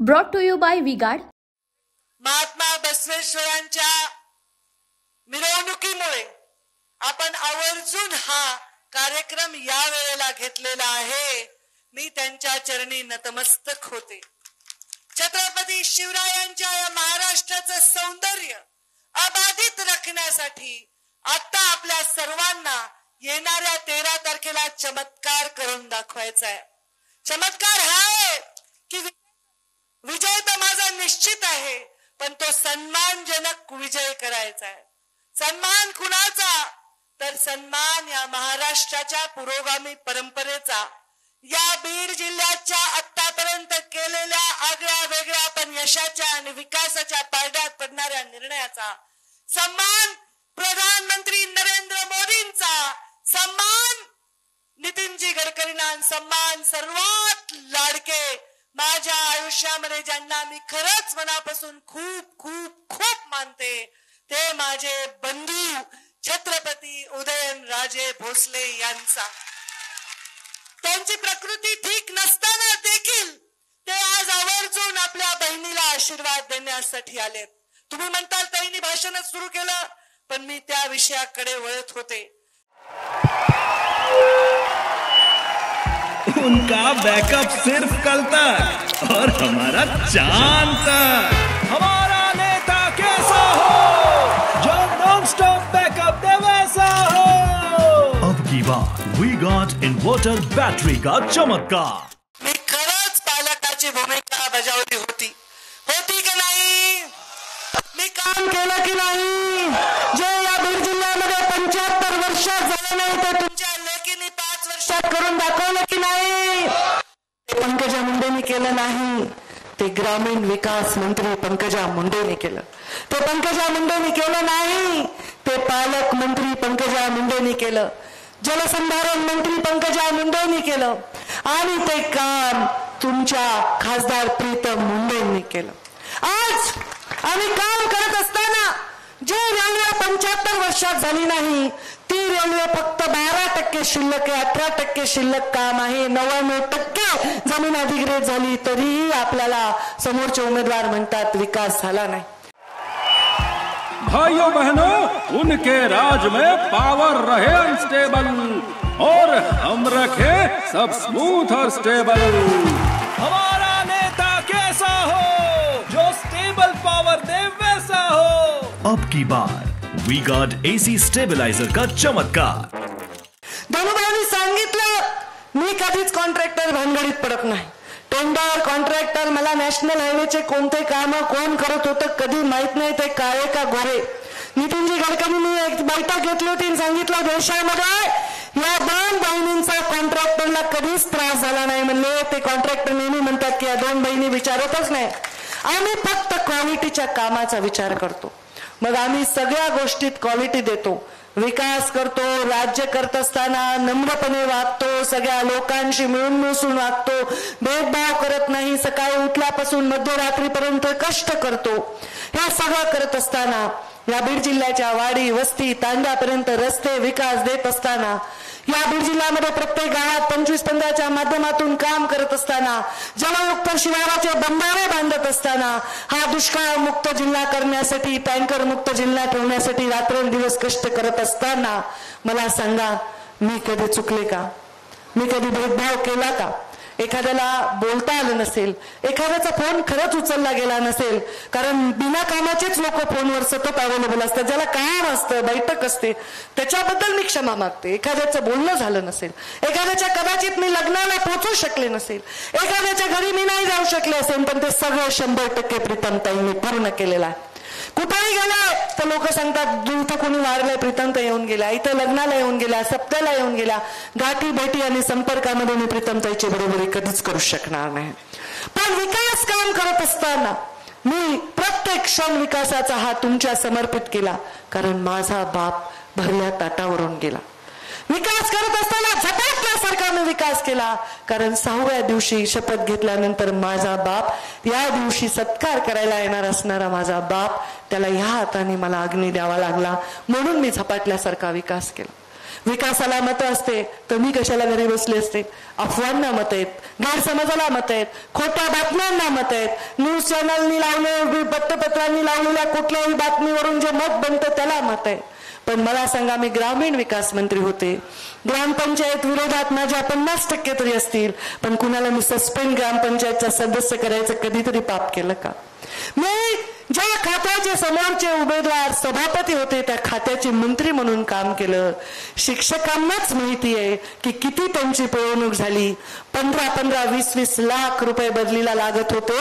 Brought to you by V-Guard. Mahatma बसवेश्वरांच्या मिरवणुकीमुळे आपण आवर्जून हा कार्यक्रम या वेळेला घेतलेला आहे. मी त्यांच्या चरणी नतमस्तक होते. छत्रपती शिवरायांच्या या महाराष्ट्राचं सौंदर्य अबाधित राखण्यासाठी आता आपल्या सर्वांना येणाऱ्या 13 तारखेला चमत्कार करून दाखवायचा आहे. चमत्कार हा आहे की विजय तर माझा निश्चित आहे, पण तो सन्मानजनक विजय करायचा आहे. सन्मान कुणाचा? तर सन्मान या महाराष्ट्राच्या पुरोगामी परंपरेचा, या बीड जिल्ह्याच्या आतापर्यंत केलेल्या आगळ्या वेगळ्या पण यशाच्या आणि विकासाच्या पारड्यात पडणाऱ्या निर्णयाचा, सन्मान प्रधानमंत्री नरेंद्र मोदींचा, सन्मान नितीनजी गडकरींना, सन्मान सर्वात लाडके माझ्या आयुष्यामध्ये ज्यांना मी खरंच मनापासून खूप खूप खूप मानते, ते माझे बंधू छत्रपती उदयनराजे भोसले यांचा. त्यांची प्रकृती ठीक नसताना देखील ते आज आवर्जून आपल्या बहिणीला आशीर्वाद देण्यासाठी आलेत. तुम्ही म्हणताल ताईंनी भाषणच सुरू केलं, पण मी त्या विषयाकडे वळत होते. उनका बैकअप सिर्फ कल तक और हमारा चांद तक. हमारा नेता कैसा हो जो नॉन स्टॉप बैकअप दे वैसा हो. अब की बात V-Guard इन्वर्टर बैटरी का चमत्कार. मी खरंच पालकाची भूमिका बजावली होती की नाही? मी काम केलं की नाही? जे या बीड जिल्ह्यामध्ये 75 वर्षात झालं नाही ते तुमच्या लेकीने 5 वर्षात करून दाखवलं की नाही? ते पंकजा मुंडेंनी केलं नाही, ते ग्रामीण विकास मंत्री पंकजा मुंडेंनी केलं. ते पंकजा मुंडेंनी केलं नाही, ते पालक मंत्री पंकजा मुंडेंनी केलं. जलसंधारण मंत्री पंकजा मुंडेंनी केलं. आणि ते काम तुमच्या खासदार प्रीतम मुंडेंनी केलं. आज आम्ही काम करत असताना जी रेल्वे 75 वर्षात झाली नाही, ती रेल्वे फक्त 12% शिल्लक आहे, 18% शिल्लक काम आहे, 99% जमीन अधिग्रहित झाली, तरीही आपल्याला समोरचे उमेदवार म्हणतात विकास झाला नाही. भाइयों बहनों, उनके राज में पावर रहे अनस्टेबल और हम रखे सब स्मूथ और स्टेबल. हमारा नेता कैसा हो जो स्टेबल पावर दे वैसा हो. अब की बार V-Guard AC स्टेबलायझर का चमत्कार. धनुभाईंनी सांगितलं मी कधीच कॉन्ट्रॅक्टर भानगडीत पडत नाही. टेंडर कॉन्ट्रॅक्टर मला नॅशनल हायवेचे कोणते काम कोण करत होतं कधी माहित नाही, ते काळे का गोरे. नितीनजी गडकरींनी एक बैठक घेतली होती आणि सांगितलं देशामध्ये या 2 बहिणींचा कॉन्ट्रॅक्टरला कधीच त्रास झाला नाही. म्हणले ते कॉन्ट्रॅक्टर नेहमी म्हणतात की या 2 बहिणी विचारतच नाही, आम्ही फक्त क्वालिटीच्या कामाचा विचार करतो. मग आम्ही सगळ्या गोष्टीत क्वालिटी देतो, विकास करतो, राज्य करत असताना नम्रपणे वागतो, सगळ्या लोकांशी मिळून मिसळून वागतो, भेदभाव करत नाही, सकाळी उठल्यापासून मध्यरात्रीपर्यंत कष्ट करतो. हे सगळं करत असताना या बीड जिल्ह्याच्या वाडी वस्ती तांड्यापर्यंत रस्ते विकास देत असताना, या बीड जिल्ह्यामध्ये प्रत्येक गावात 25-15च्या माध्यमातून काम करत असताना, जलयुक्त शिवाराचे बंधारे बांधत असताना, हा दुष्काळ मुक्त जिल्हा करण्यासाठी, टँकर मुक्त जिल्हा ठेवण्यासाठी रात्रंदिवस कष्ट करत असताना मला सांगा, मी कधी चुकले का? मी कधी भेदभाव केला का? एखाद्याला बोलता आलं नसेल, एखाद्याचा फोन खरंच उचलला गेला नसेल, कारण बिना कामाचेच लोक फोनवर सतत अवेलेबल असतात, ज्याला काम असतं, बैठक असते, त्याच्याबद्दल मी क्षमा मागते. एखाद्याचं बोलणं झालं नसेल, एखाद्याच्या कदाचित मी लग्नाला पोहोचू शकले नसेल, एखाद्याच्या घरी मी नाही जाऊ शकले असेल, पण ते सगळं 100% प्रीतमताईंनी पूर्ण केलेलं आहे. कुठेही गेला तर लोक सांगतात इथं कोणी वारलंय, प्रीतमताई येऊन गेल्या, इथं लग्नाला येऊन गेल्या, सप्त्याला येऊन गेल्या. गाठी भेटी आणि संपर्कामध्ये मी प्रीतमताईची बरोबरी कधीच करू शकणार नाही. पण विकास काम करत असताना मी प्रत्येक क्षण विकासाचा हात तुमच्या समर्पित केला, कारण माझा बाप भरल्या ताटावरून गेला. विकास करत असताना झपाटल्या सरकारने विकास केला, कारण 6व्या दिवशी शपथ घेतल्यानंतर माझा बाप, या दिवशी सत्कार करायला येणार असणारा माझा बाप, त्याला ह्या हाताने मला अग्नी द्यावा लागला, म्हणून मी झपाटल्यासारखा विकास केला. विकासाला मतं असते तर मी कशाला घरी बसले असते. अफवांना मत आहेत, गैरसमजाला मत आहेत, खोट्या बातम्यांना मत आहेत, न्यूज चॅनलनी लावले, वृत्तपत्रांनी लावलेल्या कुठल्याही बातमीवरून जे मत बनतं त्याला मत आहे. पण मला सांगा, मी ग्रामीण विकास मंत्री होते, ग्रामपंचायत विरोधात माझ्या 50% तरी असतील, पण कुणाला मी सस्पेंड ग्रामपंचायतचा सदस्य करायचं कधीतरी पाप केलं का? मी ज्या खात्याचे समोरचे उमेदवार सभापती होते त्या खात्याचे मंत्री म्हणून काम केलं. शिक्षकांनाच माहिती आहे की किती त्यांची पिळवणूक झाली. 15-15, 20-20 लाख रुपये बदलीला लागत होते.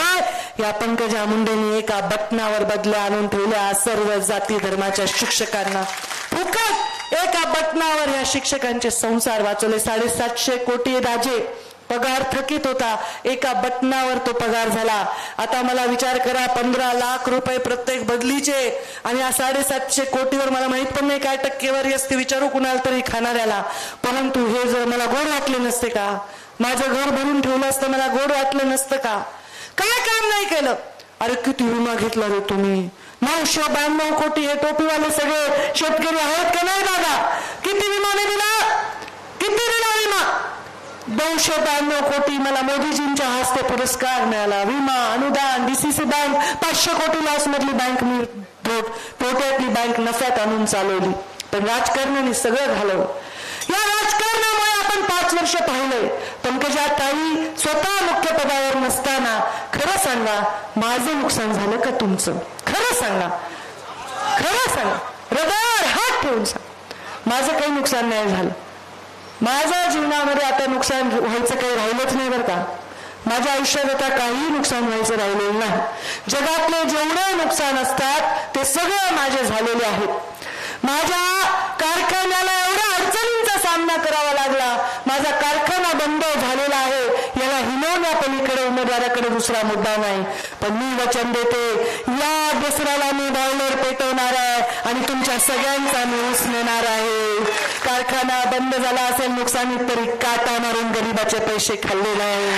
या पंकजा मुंडेंनी एका बटनावर बदल्या आणून ठेवल्या सर्व जाती धर्माच्या शिक्षकांना. फुकट एका बटनावर या शिक्षकांचे संसार वाचवले. 750 कोटी राजे पगार थकीत होता, एका बटनावर तो पगार झाला. आता मला विचार करा, 15 लाख रुपये प्रत्येक बदलीचे आणि या 750 कोटीवर मला माहित पण नाही काय टक्केवारी असते, विचारू कुणाला तरी खाणाऱ्याला. परंतु हे जर मला गोड वाटले नसते का? माझं घर भरून ठेवलं असतं, मला गोड वाटलं नसतं का? काय काम नाही केलं? अरे किती विमा घेतला रे तुम्ही? 992 कोटी. हे टोपीवाले सगळे शेतकरी आहेत का नाही दादा? किती विमाने दिला? किती दिला विमा? 292 कोटी. मला मोदीजींच्या हस्ते पुरस्कार मिळाला. विमा, अनुदान, DCC बँक 500 कोटी लॉस मधली बँक मी तोट्यातली बँक नफ्यात आणून चालवली. पण राजकारणाने सगळं घालवलं. या राजकारणामुळे आपण 5 वर्ष पाहिलंय. पंकजा ताई स्वतः मुख्य पदावर नसताना खरं सांगा, माझं नुकसान झालं का तुमचं? खरं सांगा, खरं सांगा, हृदयावर हात ठेवून सांगा. माझं काही नुकसान नाही झालं. माझ्या जीवनामध्ये आता नुकसान व्हायचं काही राहिलंच नाही बरं का. माझ्या आयुष्यात आता काही नुकसान व्हायचं राहिलेलं नाही. जगातले जेवढे नुकसान असतात ते सगळे माझे झालेले आहेत. माझ्या कारखान्याला एवढ्या अडचणींचा सामना करावा लागला. माझा कारखाना बंद झालेला आहे, याला हिनवण्यापलीकडे उमेदवाराकडे दुसरा मुद्दा नाही. पण मी वचन देते, या दसऱ्याला मी बॉयलर पेटवणार आहे आणि तुमच्या सगळ्यांचा मी ऊस नेणार आहे. कारखाना बंद झाला असेल नुकसानीत तरी काटा मारून गरीबाचे पैसे खाल्ले नाही.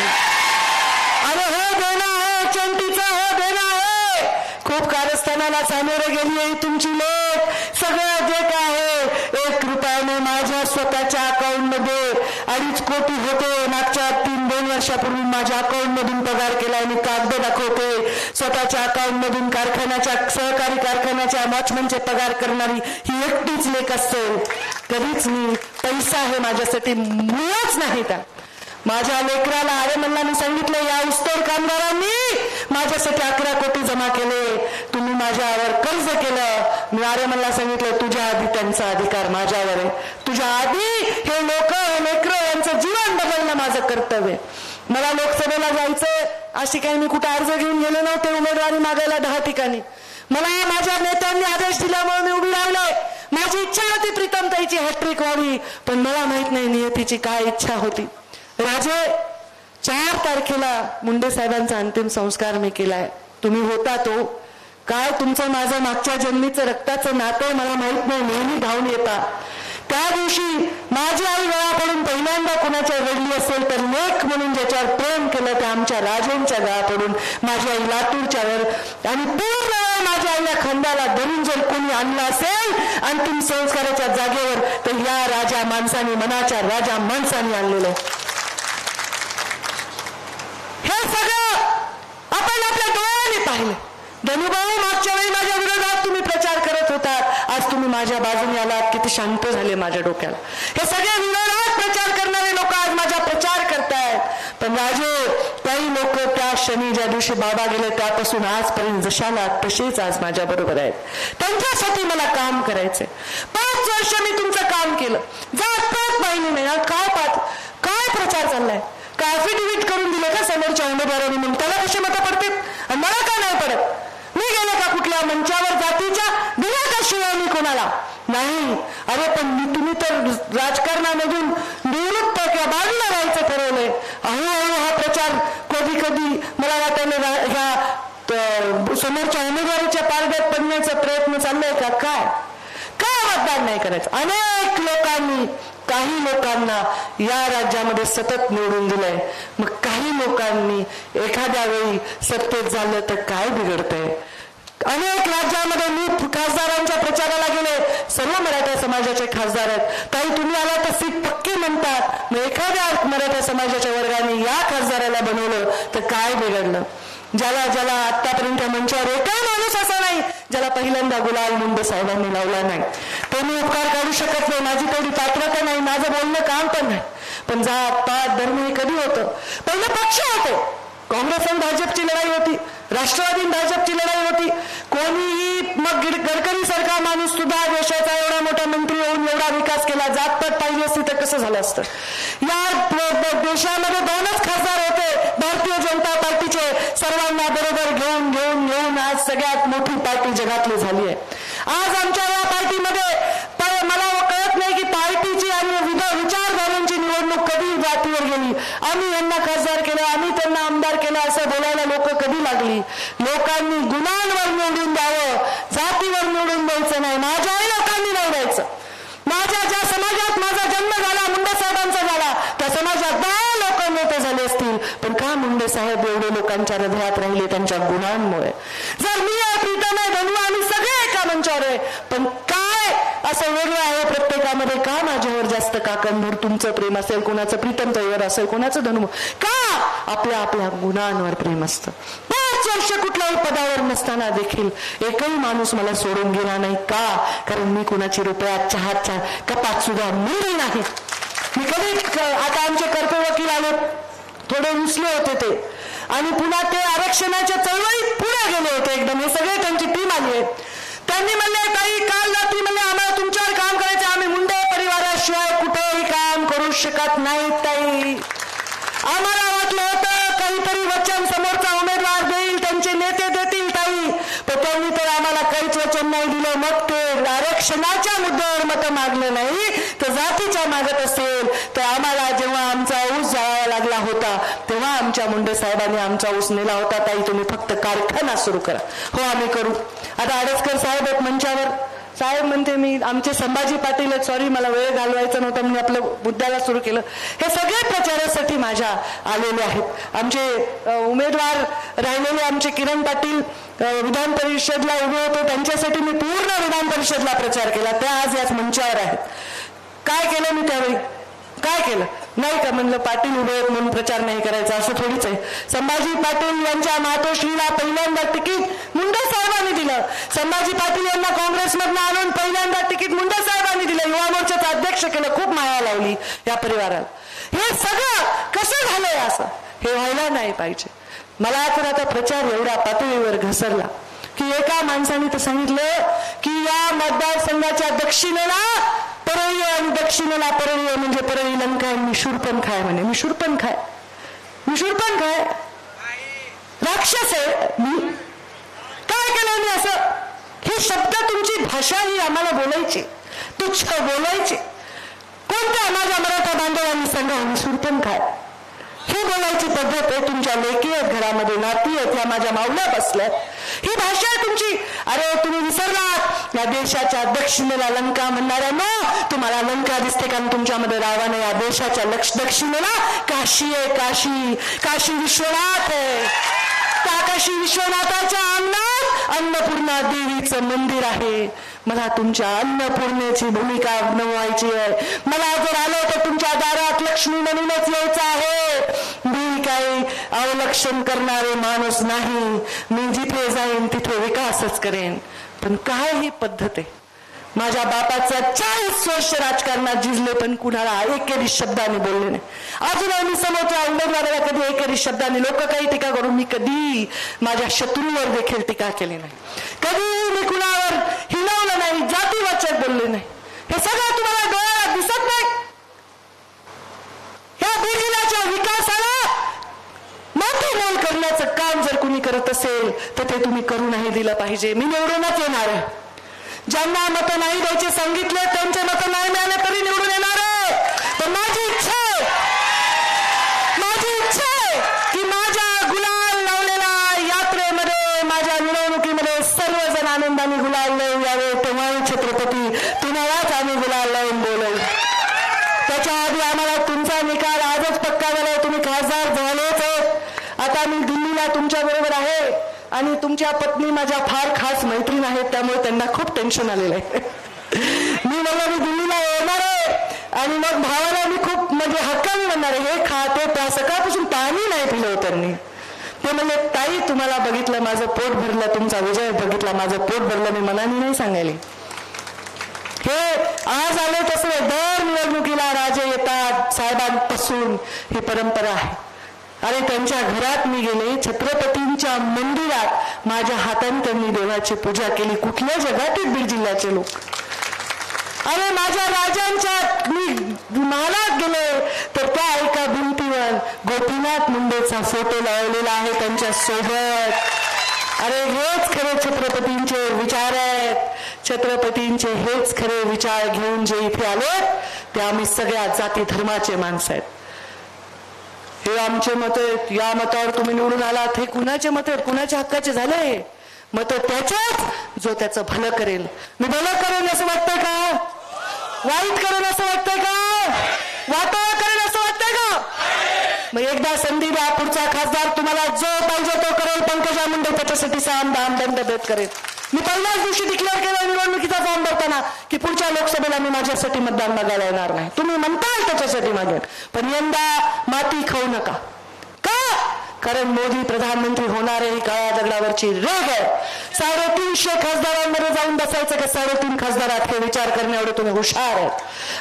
अरे हो देणं आहे, चंटीचं हो देणं आहे. खूप कारस्थानाला सामोरे गेली आहे तुमची लेक. सगळं जे काय आहे 1 रुपयाने माझ्या स्वतःच्या अकाउंटमध्ये 2.5 कोटी होते. मागच्या 2 वर्षापूर्वी माझ्या अकाउंटमधून पगार केला. मी कागद दाखवते. स्वतःच्या अकाउंटमधून कारखान्याच्या सहकारी कारखान्याच्या वॉचमनचे पगार करणारी ही एकटीच लेक असेल. कधीच मी पैसा हे माझ्यासाठी मुळच नाही. त्या माझ्या लेकराला आर्यमनला मी सांगितलं, या ऊसतोड कामगारांनी माझ्यासाठी 11 कोटी जमा केले. तुम्ही माझ्यावर कर्ज केलं. मी आर्यमनला सांगितलं, तुझ्या आधी त्यांचा अधिकार माझ्यावर आहे. तुझ्या आधी हे लोक, हे लेकरं यांचं जीवन बदलणं माझं कर्तव्य. मला लोकसभेला जायचं अशी काही मी कुठे अर्ज घेऊन गेले नव्हते उमेदवारी मागायला 10 ठिकाणी. मला माझ्या नेत्यांनी आदेश दिल्यामुळे मी उभी राहिलोय. माझी इच्छा होती प्रीतमताईची हॅट्रिक व्हावी, पण मला माहित नाही नियतीची काय इच्छा होती. राजे 4 तारखेला मुंडे साहेबांचा अंतिम संस्कार मी केलाय. तुम्ही होता तो काय? तुमचं माझं मागच्या जन्मीचं रक्ताचं नातं मला माहित नाही, नेहमी धावून येता. त्या दिवशी माझी आई गळा पडून पहिल्यांदा कोणाच्या रडली असेल तर लेख म्हणून ज्याच्यावर प्रेम केलं त्या आमच्या राजेंच्या गळा पडून माझी आई लातूरच्या वर आणि पूर्ण माझ्या आईला खांद्याला धरून जर कोणी आणलं असेल अंतिम संस्काराच्या जागेवर तर या राजा माणसाने, मनाच्या राजा माणसाने आणलेलं आहे. हे सगळं आपण आपल्या डोळ्याने पाहिलं. धनुभाऊ मागच्या वेळी माझ्या विरोधात तुम्ही प्रचार करत होतात, आज तुम्ही माझ्या बाजूने आलात. किती शांत झाले माझ्या डोक्याला. हे सगळे विरोधात प्रचार करणारे लोक आज माझा प्रचार करतायत. पण राजे, काही लोक त्या क्षणी ज्या दिवशी बाबा गेले त्यापासून आजपर्यंत जशाला तसेच आज माझ्या बरोबर आहेत. त्यांच्यासाठी मला काम करायचंय. 5 वर्ष मी तुमचं काम केलं. जात पात पाहिली नाही. काय प्रचार चाललाय? का ऍफिडेव्हिट करून दिले का समोरच्या उमेदवारांनी म्हणून त्याला कसे मतं पडतील आणि मला का नाही पडत? मी गेले का कुठल्या मंचावर जातीच्या दिल्या का शिवाय मी कोणाला नाही? अरे पण तुम्ही तर राजकारणामधून निवृत्त किंवा बाजूला राहायचं ठरवलंय. हळूहळू हा प्रचार कधी कधी मला वाटायला ह्या समोरच्या उमेदवारीच्या पारड्यात पडण्याचा प्रयत्न चाललाय का? काय मतदान नाही करायचं? अनेक लोकांनी, काही लोकांना या राज्यामध्ये सतत निवडून दिलंय. मग काही लोकांनी एखाद्या वेळी सत्तेत झालं तर काय बिघडतंय? अनेक राज्यामध्ये मी खासदारांच्या प्रचाराला गेले, सर्व मराठा समाजाचे खासदार आहेत. ताई तुम्ही आला तर सीट पक्की म्हणतात. मग एखाद्या मराठा समाजाच्या वर्गाने या खासदाराला बनवलं तर काय बिघडलं? ज्याला आतापर्यंत मंचावर एकही माणूस असा नाही ज्याला पहिल्यांदा गुलाल मुंडे साहेबांनी लावला नाही. तो मी उपकार काढू शकत नाही, माझी तेवढी पात्रता नाही, माझं बोलणं काम पण नाही. पण जात पात धर्म हे कधी होतं? पहिले पक्ष होते. काँग्रेस आणि भाजपची लढाई होती, राष्ट्रवादी भाजपची लढाई होती. कोणीही मग गडकरी सारखा माणूस सुद्धा देशाचा एवढा मोठा मंत्री होऊन एवढा विकास केला, जातपात पाहिजे असती तर कसं झालं असतं? या देशामध्ये 2च खासदार होते भारतीय जनता पार्टीचे. सर्वांना बरोबर घेऊन आज सगळ्यात मोठी पार्टी जगातली झाली आहे. आज आमच्या या पार्टीमध्ये मला कळत नाही की पार्टीची आणि विचारधारांची निवडणूक कधी जातीवर गेली. आम्ही यांना खासदार केलं, आम्ही त्यांना आमदार केलं असं बोलायला लोक कधी लागली? लोकांनी गुणांवर निवडून द्यावं, जातीवर निवडून द्यायचं नाही. माझ्याही लोकांनी नाही द्यायचं. ज्या समाजात माझा जन्म झाला, मुंडे साहेबांचा झाला, त्या समाजात 10 लोक नेते झाले असतील, पण का मुंडे साहेब एवढे लोकांच्या हृदयात राहिले? त्यांच्या गुणांमुळे. जर मी आहे, प्रीतम आहे, धनु, आम्ही सगळे एका मंचावर आहे, पण काय असं वेगळं आहे प्रत्येकामध्ये? का माझ्यावर जास्त काकणभर तुमचं प्रेम असेल, कोणाचं प्रीतम ताईवर असेल, कोणाचं धनु? का आपल्या गुणांवर प्रेम असतं. 5 वर्ष कुठल्याही पदावर नसताना देखील एकही माणूस मला सोडून गेला नाही. का? कारण मी कुणाची रुपयात चहाच्या कपात सुद्धा मिळली नाही. मी कधी आता आमचे कर्तव्य वकील आले, थोडे रुसले होते ते, आणि पुन्हा ते आरक्षणाच्या चळवळीत पुढे गेले होते एकदम. हे सगळे त्यांची टीम आली आहे. त्यांनी म्हणले ताई काल रात्री म्हणले आम्हाला तुमच्यावर काम करायचं, आम्ही मुंडे परिवाराशिवाय कुठेही काम करू शकत नाही ताई. आम्हाला वाटलं होतं काहीतरी वचन समोरचा उमेदवार देईल, त्यांचे नेते देतील ताई, पण त्यांनी तर आम्हाला काहीच वचन नाही दिलं. मग ते आरक्षणाच्या मुद्द्यावर मतं मागलं नाही तर जातीच्या मागत असेल तर आम्हाला जेव्हा आमचा ऊस जाळावा लागला होता तेव्हा आमच्या मुंडे साहेबांनी आमचा ऊस नेला होता. ताई तुम्ही फक्त कारखाना सुरू करा. हो आम्ही करू. आता आडसकर साहेब एक मंचावर साहेब म्हणते मी आमचे संभाजी पाटील आहेत, सॉरी मला वेळ घालवायचा नव्हता म्हणून आपलं मुद्द्याला सुरू केलं. हे सगळे प्रचारासाठी माझ्या आलेले आहेत. आमचे उमेदवार राहिलेले आमचे किरण पाटील विधान परिषदला उभे होते, त्यांच्यासाठी मी पूर्ण विधान परिषदला प्रचार केला. त्या आज याच मंचावर आहेत. काय केलं मी त्यावेळी? काय केलं नाही का? म्हणलं पाटील उभे आहेत म्हणून प्रचार नाही करायचा असं थोडीच आहे. संभाजी पाटील यांच्या मातोश्रीला पहिल्यांदा तिकीट मुंडे साहेबांनी दिलं. संभाजी पाटील यांना काँग्रेसमधनं आणून पहिल्यांदा तिकीट मुंडे साहेबांनी दिलं. युवा मोर्चाचं अध्यक्ष केलं. खूप माया लावली या परिवाराला. हे सगळं कसं झालंय? असं हे व्हायला नाही पाहिजे. मला तर आता प्रचार एवढ्या पातळीवर घसरला की एका माणसाने तर सांगितलं की या मतदारसंघाच्या दक्षिणेला परळी आणि दक्षिणेला परळी म्हणजे परळी लंका आहे. मी शूरपणखा आहे म्हणे. मी शूरपणखा आहे, राक्षस आहे मी. काय केलं मी असं? हे शब्द तुमची भाषा ही आम्हाला बोलायची, तुच्छ बोलायची. कोणत्या माझ्या मराठा बांधवांनी सांगा मी शूरपणखा आहे ही बोलायची पद्धत आहे. तुमच्या लेकी आहेत, घरामध्ये नाती आहेत, या माझ्या मावल्या बसल्यात. ही भाषा आहे तुमची. अरे तुम्ही विसरलात या देशाच्या दक्षिणेला लंका म्हणणाऱ्यांना. तुम्हाला लंका दिसते कारण तुमच्यामध्ये रावा नाही. या देशाच्या दक्षिणेला काशी आहे. काशी विश्वनाथ आहे. त्या काशी विश्वनाथाच्या अंगणात अन्नपूर्णा देवीचं मंदिर आहे. मला तुमच्या अन्नपूर्णेची भूमिका निभावायची आहे. मला जर आलं तर तुमच्या दारात लक्ष्मी म्हणूनच यायचं आहे. मी काही अवलक्षण करणारे माणूस नाही. मी जिथे जाईन तिथे विकासच करेन. पण काय ही पद्धत आहे? माझ्या बापाचा 40 वर्ष राजकारणात झिजले पण कुणाला एकेरी शब्दाने बोलले नाही. अजूनही मी समोरच्या उमेदवाराला कधी एकेरी शब्दाने लोक काही टीका करून मी कधी माझ्या शत्रूवर देखील टीका केली नाही. कधी मी कुणावर हिलवलं नाही, जातीवाचक बोलले नाही. हे सगळं तुम्हाला डोळ्याला दिसत नाही. ह्या बीड जिल्ह्याच्या विकासाला मोठे मोल करण्याचं काम जर कुणी करत असेल तर ते तुम्ही करू नाही दिलं पाहिजे. मी निवडूनच येणार आहे. ज्यांना मतं नाही द्यायचे सांगितले त्यांचे मतं नाही मिळाले तरी निवडून येणार आहे. पण माझी इच्छा आहे की माझ्या गुलाल लावलेल्या यात्रेमध्ये, माझ्या निवडणुकीमध्ये सर्वजण आनंदाने गुलाल लावून यावे. तेव्हाही छत्रपती तुम्हालाच आम्ही गुलाल लावून बोलवू. त्याच्या आधी आम्हाला तुमचा निकाल आजच पक्का झालाय. तुम्ही खासदार झालेच. आता मी दिल्लीला तुमच्या बरोबर आहे. आणि तुमच्या पत्नी माझ्या फार खास मैत्रीण आहेत, त्यामुळे त्यांना खूप टेन्शन आलेलं आहे. मी म्हणलं मी दिल्लीला येणार आहे आणि मग भावाला मी खूप म्हणजे हक्काने म्हणणार आहे, हे खा ते प्या. सकाळपासून पाणी नाही पिलं होतं त्यांनी. ते म्हणले ताई तुम्हाला बघितलं माझं पोट भरलं, तुमचा विजय बघितला माझं पोट भरलं, मी मनाने नाही सांगायले. हे आज आले तसं दर निवडणुकीला राजे येतात साहेबांपासून, ही परंपरा आहे. अरे त्यांच्या घरात मी गेले, छत्रपतींच्या मंदिरात माझ्या हाताने त्यांनी देवाची पूजा केली. कुठल्या जगातील बीड जिल्ह्याचे लोक. अरे माझ्या राजांच्या मी महालात गेले तर त्या एका भिंतीवर गोपीनाथ मुंडेचा फोटो लावलेला आहे त्यांच्या सोबत. अरे हेच खरे छत्रपतींचे विचार आहेत. छत्रपतींचे हेच खरे विचार घेऊन जे इथे आले ते आम्ही सगळ्या जाती धर्माचे माणसं आहेत. हे आमचे मत आहेत, या मतावर तुम्ही निवडून आलात, हे कुणाचे मत आहेत, कुणाच्या हक्काचे झाले मत त्याच्याच जो त्याचं भलं करेल. मी भलं करेन असं वाटतंय का? वाईट करेन असं वाटतंय का? वाटोळा करेन असं वाटतंय का? मग एकदा संधी द्या, पुढचा खासदार तुम्हाला जो पाहिजे तो करेल. पंकजा मुंडे त्याच्यासाठी साम दाम दंड भेद करेल. मी पहिल्याच दिवशी डिक्लेअर केलं निवडणुकीचा फॉर्म भरताना की पुढच्या लोकसभेला मी माझ्यासाठी मतदान मागायला येणार नाही. तुम्ही म्हणताल त्याच्यासाठी मागेल, पण यंदा माती खाऊ नका. का? कारण मोदी प्रधानमंत्री होणार आहे ही काळ्या दगडावरची रेग आहे. 350 खासदारांमध्ये जाऊन बसायचं का 3.5 खासदारात हे विचार करण्यावर तुम्ही हुशार आहेत.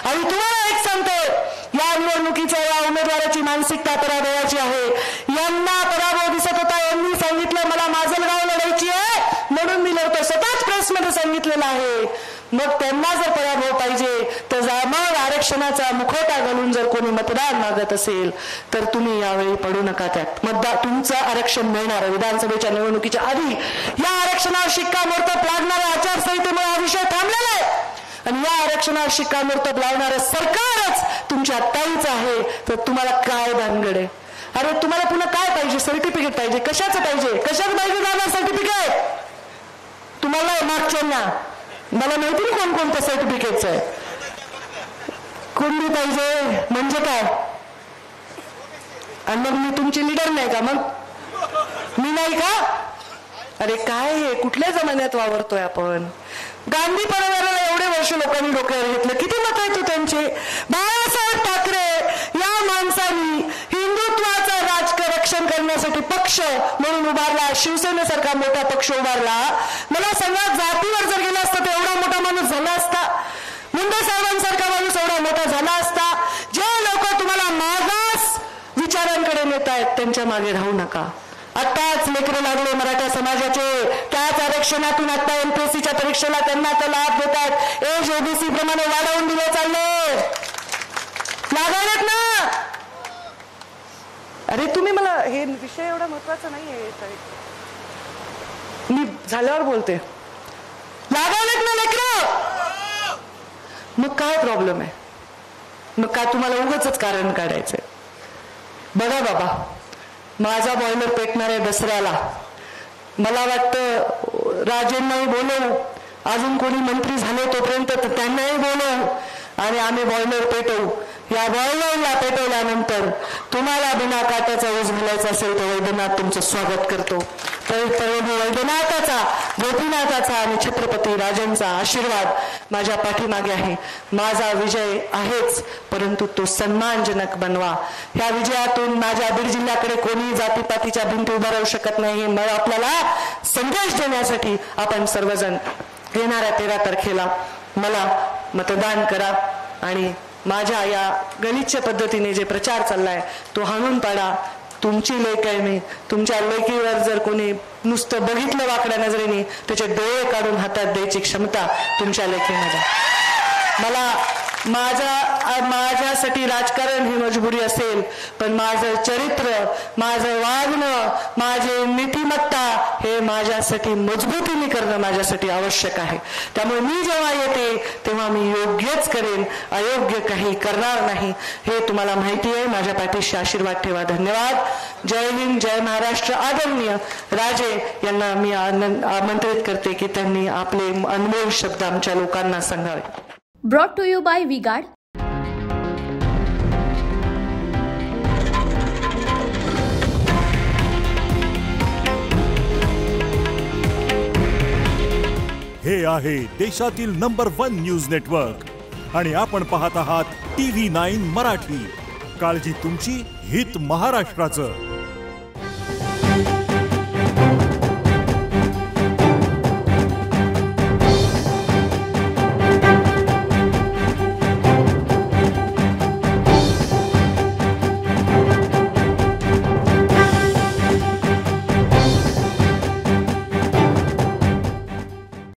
आणि तुम्हाला एक सांगतो, या निवडणुकीच्या या उमेदवाराची मानसिकता पराभवाची आहे. यांना पराभव दिसत होता. यांनी सांगितलं मला माजलगाव लढायची आहे म्हणून मी लढतो. स्वतःच प्रेसमध्ये सांगितलेलं आहे. मग त्यांना जर पराभव पाहिजे तर मग आरक्षणाचा मुखवटा घालून जर कोणी मतदान मागत असेल तर तुम्ही यावेळी पडू नका त्यात. तुमचं आरक्षण मिळणार. विधानसभेच्या निवडणुकीच्या आधी या आरक्षणावर शिक्कामोर्तब लागणाऱ्या आचारसंहितेमुळे हा विषय थांबलेला आहे. आणि या आरक्षणावर शिक्कामोर्तब लावणारं सरकारच तुमच्या ताईच आहे. तर तुम्हाला काय भानगड आहे? अरे तुम्हाला पुन्हा काय पाहिजे? सर्टिफिकेट पाहिजे. कशाचं पाहिजे? कशाचं पाहिजे जाणार सर्टिफिकेट? तुम्हाला मागच्यांना मला माहिती नाही कोणकोणत्या सर्टिफिकेटचं आहे. कुंडी पाहिजे म्हणजे काय? आणि मग मी तुमची लीडर नाही का? मग मी नाही का? अरे काय हे कुठल्या जमान्यात वावरतोय आपण? गांधी परिवाराला एवढे वर्ष लोकांनी डोक्यावर घेतलं. किती मत आहेत त्यांचे? बाळासाहेब ठाकरे या माणसांनी हिंदुत्वाचं राजरक्षण करण्यासाठी पक्ष म्हणून उभारला. शिवसेनेसारखा मोठा पक्ष उभारला. मला सांगा जातीवर जर गेला असता तर एवढा मोठा माणूस झाला असता? मुंडे साहेबांसारखा माणूस एवढा मोठा झाला असता? जे लोक तुम्हाला मागास विचारांकडे नेत आहेत त्यांच्या मागे राहू नका. आत्ताच लेकरं लागले मराठा समाजाचे, त्याच आरक्षणातून आता एमपीएससीच्या परीक्षेला त्यांना तो लाभ देतात. एज ओबीसी प्रमाणे वाढवून दिले चालले. लागायलेत ना? अरे तुम्ही मला हे विषय एवढा महत्वाचा नाही आहे, मी झाल्यावर बोलते. लागायलेत ना लेकरं? मग काय प्रॉब्लेम आहे? मग काय तुम्हाला उगाचच कारण काढायचंय? बघा बाबा, माझा बॉयलर पेटणार आहे दसऱ्याला. मला वाटतं राजेंनाही बोलवू, अजून कोणी मंत्री झाले तोपर्यंत त्यांनाही बोलवू आणि आम्ही बॉयलर पेटवू. या बॉयलरला पेटवल्यानंतर तुम्हाला बिना काट्याचा ऊस घालायचा असेल तर वैद्यनाथ तुमचं स्वागत करतो. तर वैद्यनाथाचा, गोपीनाथाचा आणि छत्रपती राजांचा आशीर्वाद माझ्या पाठीमागे आहे. माझा विजय आहेच, परंतु तो सन्मानजनक बनवा. ह्या विजयातून माझ्या बीड जिल्ह्याकडे कोणी जातीपातीच्या भिंती उभा राहू शकत नाही. मग आपल्याला संदेश देण्यासाठी आपण सर्वजण येणाऱ्या 13 तारखेला मला मतदान करा आणि माझ्या या गलिच्छ पद्धतीने जे प्रचार चाललाय तो हाणून पाडा. तुमची लेक आहे मी. तुमच्या लेकीवर जर कोणी नुसतं बघितलं वाकड्या नजरेने त्याचे डोळे काढून हातात द्यायची क्षमता तुमच्या लेकीमध्ये. मला माझ्यासाठी राजकारण ही मजबुरी असेल, पण माझं चरित्र, माझं वागणं, माझे नीतिमत्ता हे माझ्यासाठी मजबूतीने करणं माझ्यासाठी आवश्यक आहे. त्यामुळे मी जेव्हा येते तेव्हा मी योग्यच करेन, अयोग्य काही करणार नाही. हे तुम्हाला माहिती आहे. माझ्या पाठीशी आशीर्वाद ठेवा. धन्यवाद. जय हिंद, जय महाराष्ट्र. आदरणीय राजे यांना मी आमंत्रित करते की त्यांनी आपले अनमोल शब्द आमच्या लोकांना सांगावे. Brought to you by V-Guard. हे आहे देशातील नंबर 1 न्यूज नेटवर्क आणि आपण पाहत आहात TV9 मराठी. काळजी तुमची, हित महाराष्ट्राचं.